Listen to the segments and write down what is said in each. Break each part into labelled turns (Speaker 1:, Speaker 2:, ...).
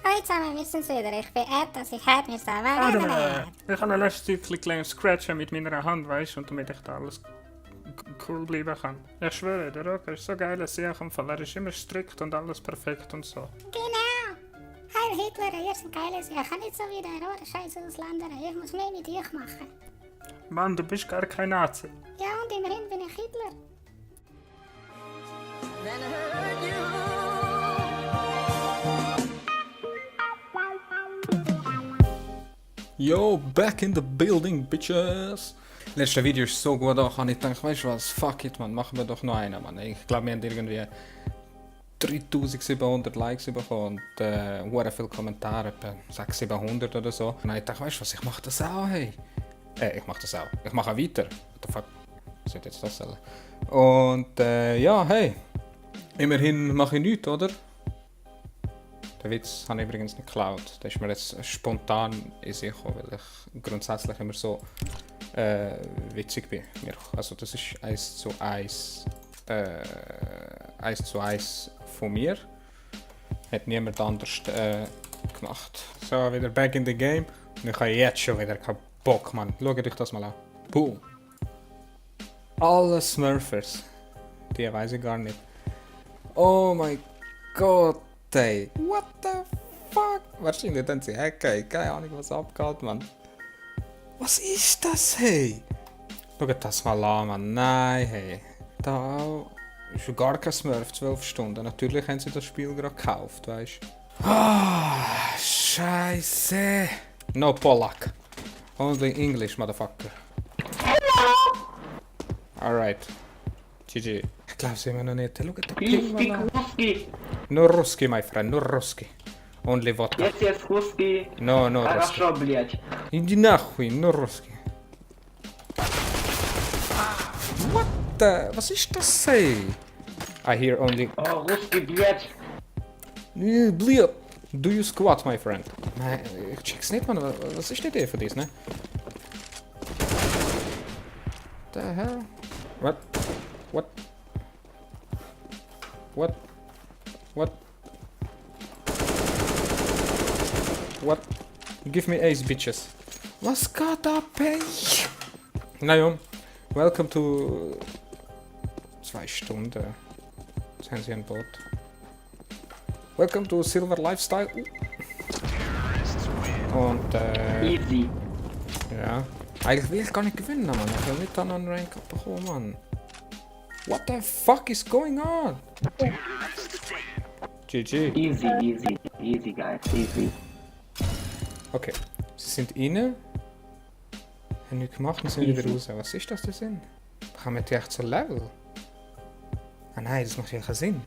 Speaker 1: Hallo zusammen, wir sind's wieder. Ich bin Ed, also ich hätte mir selber
Speaker 2: Ich habe ein letztes kleines Scratchen mit meiner Hand, weißt du, und damit ich da alles cool bleiben kann. Ich schwöre, der ROCA ist so geil, dass ich im Fall, er ist immer strikt und alles perfekt und so.
Speaker 1: Genau! Heil Hitler, ihr seid geile Sachen. Ich kann nicht so wie der rote Scheiß Ausländer. Ich muss mehr mit euch machen.
Speaker 2: Mann, du bist gar kein Nazi.
Speaker 1: Ja, und immerhin bin ich Hitler.
Speaker 3: Yo, back in the building, bitches! Letztes Video ist so gut auch, habe ich gedacht, weißt du was, fuck it, man, machen wir doch noch einen, man. Ich glaube, wir haben irgendwie 3700 Likes bekommen und viele Kommentare, etwa 600-700 oder so. Und dann habe ich gedacht, weißt du was, ich mache das auch, hey. Ich mache das auch. Ich mache weiter. What the fuck? Was soll jetzt das sein? Und ja, hey. Immerhin mache ich nichts, oder? Den Witz habe ich übrigens nicht geklaut. Der ist mir jetzt spontan in sich gekommen, weil ich grundsätzlich immer so witzig bin. Also das ist 1:1 von mir. Hat niemand anders gemacht. So, wieder back in the game. Und ich habe jetzt schon wieder keinen Bock, Mann. Schaut euch das mal an. Boom. Alle Smurfers. Die weiß ich gar nicht. Oh mein Gott, ey. What the fuck? Wahrscheinlich dann sie hacken. Keine Ahnung, was abgeht, Mann. Was ist das, hey? Schaut das mal an, Mann. Nein, hey. Da ist gar kein Smurf, 12 Stunden. Natürlich haben sie das Spiel gerade gekauft, weißt du. Ah, Scheiße. No Polak. Only English, motherfucker. Alright. GG. Ich glaube, sie immer noch nicht. Schau den Ping mal an.
Speaker 4: Ruski.
Speaker 3: Nur Ruski, my friend. Nur Ruski. Only vodka.
Speaker 4: Есть Руski.
Speaker 3: No, no Ruski.
Speaker 4: Хорошо, блять.
Speaker 3: Иди нахуй, nur Ruski. What the? Was ist das, hey? I hear only...
Speaker 4: О, Руski, блять.
Speaker 3: Bliat. Do you squat, my friend? Nein, ich check's nicht, man. Was ist die Idee für dies, ne? The hell? What? What? What? What? What? Give me ace, bitches. Was geht ab, ey? Naja, welcome to... 2 Stunden. Jetzt haben sie ein Boot. Welcome to Silver Lifestyle. Und
Speaker 4: Easy.
Speaker 3: ja. Eigentlich will ich gar nicht gewinnen, Mann. Ich will nicht an einen Rank bekommen, Mann. What the fuck is going on? GG.
Speaker 4: Easy, easy, easy, guys, easy.
Speaker 3: Okay. Sie sind inne. Haben nichts gemacht und sind wieder raus. Was ist das der Sinn? Kommen die echt zu Level? Ah nein, das macht ja keinen Sinn.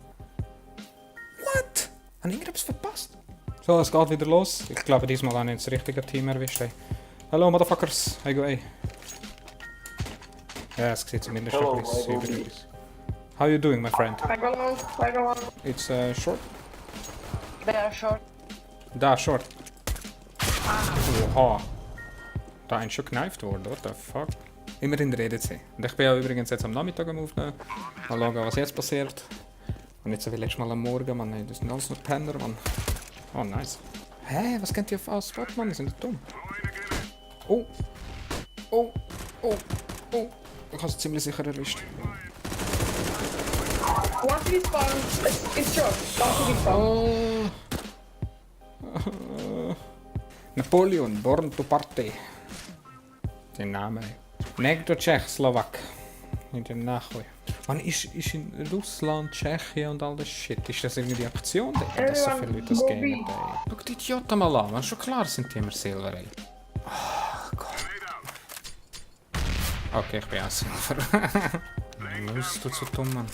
Speaker 3: What? Habe ich irgendetwas verpasst? So, es geht wieder los. Ich glaube, diesmal habe ich das richtige Team erwischt. Hey. Hello, motherfuckers. Hey, go, hey. Ja, es sieht zumindest schon ein bisschen über aus. How you doing, my friend?
Speaker 5: I go on.
Speaker 3: It's short?
Speaker 5: They are short.
Speaker 3: Da, short. Oha. Da ist schon geknifed worden, what the fuck? Immerhin redet sie. Und ich bin ja übrigens jetzt am Nachmittag am Aufnehmen. Mal schauen, was jetzt passiert. Und nicht so wie letztes Mal am Morgen, Mann. Nee, das sind alles nur Penner, Mann. Oh, nice. Hä, was kennt ihr auf Spot, Mann? Die sind dumm. Oh. Oh. Oh. Oh. Ich habe es ziemlich sicher erwischt.
Speaker 5: One to be spawn. It's short. One to be spawn.
Speaker 3: Oh. Napoleon, born to party. Den Namen. Nekdo Tschechoslowak. In der Nachwe. Man ist in Russland, Tschechien und all das Shit. Ist das irgendwie Aktion, dass so viele Leute das gamen? Schau die Idioten mal an, man. Schon klar sind die immer Silver, ey. Oh Gott. Okay, ich bin auch Silver. Los, du zu dumm, Mann.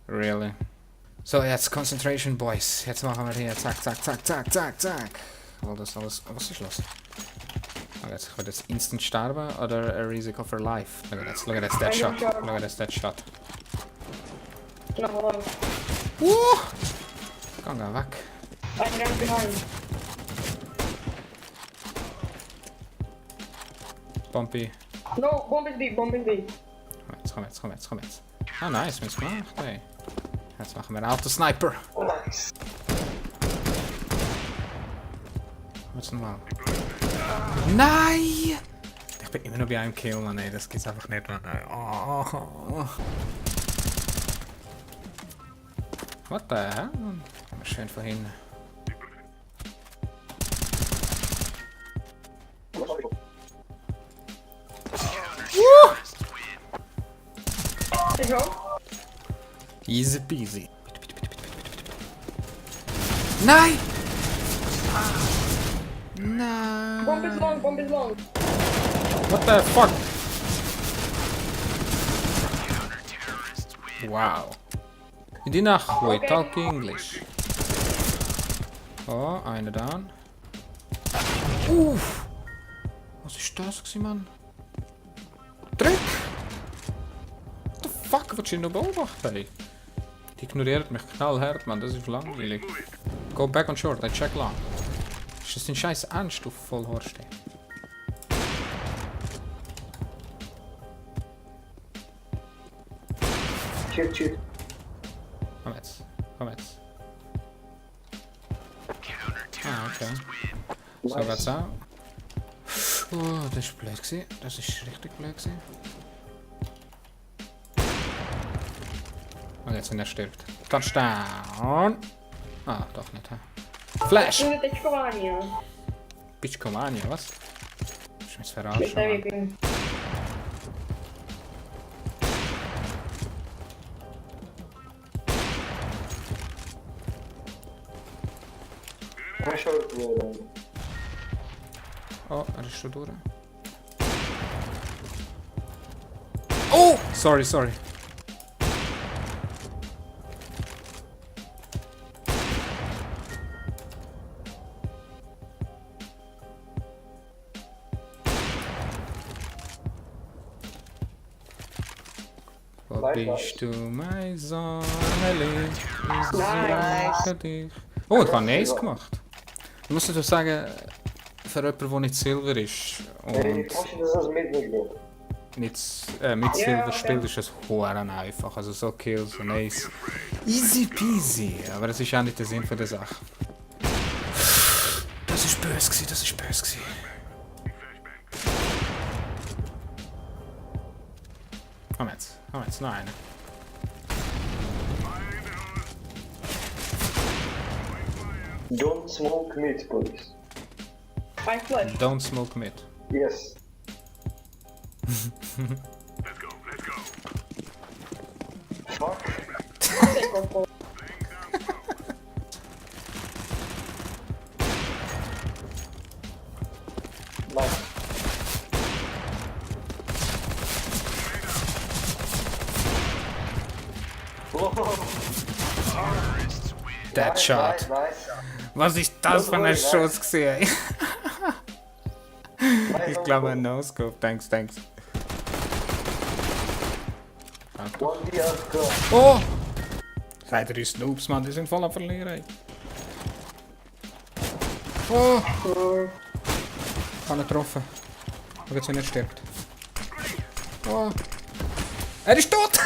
Speaker 3: Really? So, jetzt Concentration, Boys. Jetzt machen wir hier zack, zack, zack, zack, zack, zack. All das alles. Was ist los? Oh, jetzt, ich werde jetzt instant sterben oder ein Risiko for life. Look at that dead shot. Look at that dead shot.
Speaker 5: No,
Speaker 3: Geh weg.
Speaker 5: I'm right behind.
Speaker 3: Bumpy.
Speaker 5: No, bomb is B, bomb is B.
Speaker 3: Komm jetzt. Ah, nice, wir haben es gemacht, ey. Jetzt machen wir Auto-Sniper.
Speaker 5: Nice.
Speaker 3: Was nochmal? Nein! Ich bin immer noch bei einem Kill, Mann, ey. Das geht's einfach nicht, Mann. Oh. What the hell, Mann? Schön von hinten.
Speaker 5: Ich auch.
Speaker 3: Easy peasy. Nein! Nein!
Speaker 5: Bomb is long.
Speaker 3: What the fuck? Wow. In die Nacht, we talk English. Oh, eine down. Uff! Was ist das gewesen, Mann? Tritt! What the fuck, was ist noch beobachtet, ey? Die ignoriert mich knallhart, Mann, das ist langweilig. Go back on short, I check long. Ist das dein scheiß Ernst, du Vollhorst, ey?
Speaker 5: Shoot.
Speaker 3: Komm jetzt. Ah, okay. So geht's auch. Oh, das ist blöd gewesen. Das ist richtig blöd gewesen. Und jetzt, wenn er stirbt. Touchdown! Ah, doch nicht, hä? Flash!
Speaker 5: Ich bin nicht Komania.
Speaker 3: Bitch Komania, was? Ich muss
Speaker 5: Ich
Speaker 3: verarschen,
Speaker 5: bin
Speaker 3: Mann. Oh, er ist schon durch. Oh! Sorry. Wo bist du, mein Sonnenlicht?
Speaker 5: Nice.
Speaker 3: Oh, ich habe einen Ace gemacht. Ich muss dazu sagen, für jemanden, der nicht Silber ist und nicht mit Silber spielt, ist es verdammt einfach. Also so Kills und Ace. Easy peasy, aber das ist auch nicht der Sinn von der Sache. Das ist böse gewesen. Komm jetzt, noch eine.
Speaker 6: Don't smoke meat, please.
Speaker 5: I flash.
Speaker 3: Don't smoke mid.
Speaker 6: Yes. Fuck.
Speaker 5: Take off.
Speaker 6: Nice.
Speaker 3: That shot.
Speaker 6: Nice.
Speaker 3: Was ist das für ein Schuss gesehen? Ich glaube ein No-Scope. Thanks.
Speaker 6: One DR girl.
Speaker 3: Oh! Seid ihr die Snoops, Mann? Die sind voll am Verlieren, ey. Oh! Ich habe ihn getroffen. Schau jetzt, wenn er stirbt. Oh! Er ist tot!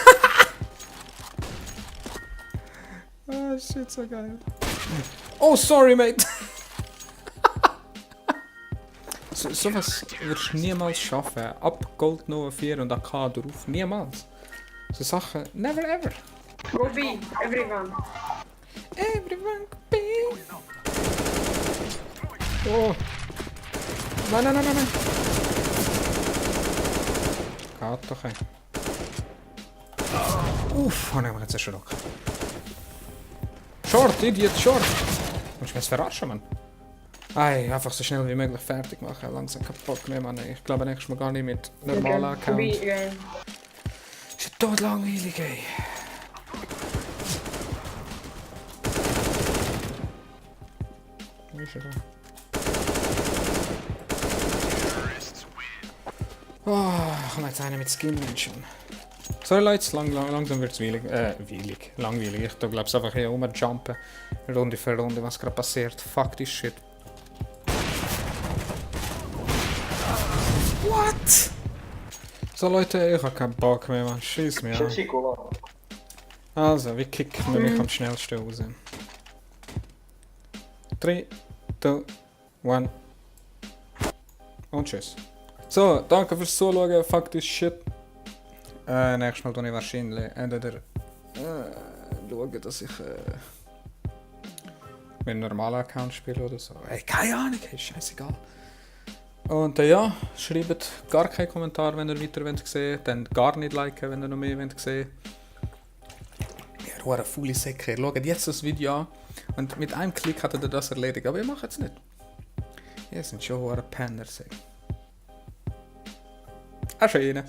Speaker 3: Oh shit, so geil. Oh, sorry, mate! Sowas wirst du niemals schaffen. Ab Gold Nova 4 und AK drauf. Niemals. So Sachen, never ever.
Speaker 5: Go B, everyone.
Speaker 3: Everyone be. Oh. Nein. Geht doch, ey. Uff, oh nein, wir haben jetzt erschrocken. Short, Idiot, short! Musst du mich jetzt verarschen, Mann? Ei, einfach so schnell wie möglich fertig machen. Langsam keinen Bock mehr, Mann. Ich glaube nächstes Mal gar nicht mit normalem
Speaker 5: Go
Speaker 3: Account.
Speaker 5: B again.
Speaker 3: Ist ja tot langweilig, ey. Wo ist er da? Oh, komm jetzt einer mit Skin, Menschen. Sorry Leute, langsam wird es langweilig. Ich glaube es einfach hier rumjumpen, Runde für Runde, was gerade passiert. Fuck this shit. What? So Leute, ich hab keinen Bock mehr, man. Schieß mir
Speaker 6: C'è
Speaker 3: an.
Speaker 6: Chico là.
Speaker 3: Also, wie kicken wir mich am schnellsten raus? 3, 2, 1. Und tschüss. So, danke fürs Zuschauen. Fuck this shit. Nächstes Mal tue ich wahrscheinlich entweder schauen, dass ich mit einem normalen Account spiele oder so. Ey, keine Ahnung, hey, scheißegal. Und ja, schreibt gar keinen Kommentar, wenn ihr weiter sehen wollt. Dann gar nicht liken, wenn ihr noch mehr sehen wollt. Ihr hure faule Säcke. Ihr schaut jetzt das Video an und mit einem Klick hat ihr das erledigt. Aber ihr macht es nicht. Ihr seid schon hure Penner. Auf Wiedersehen.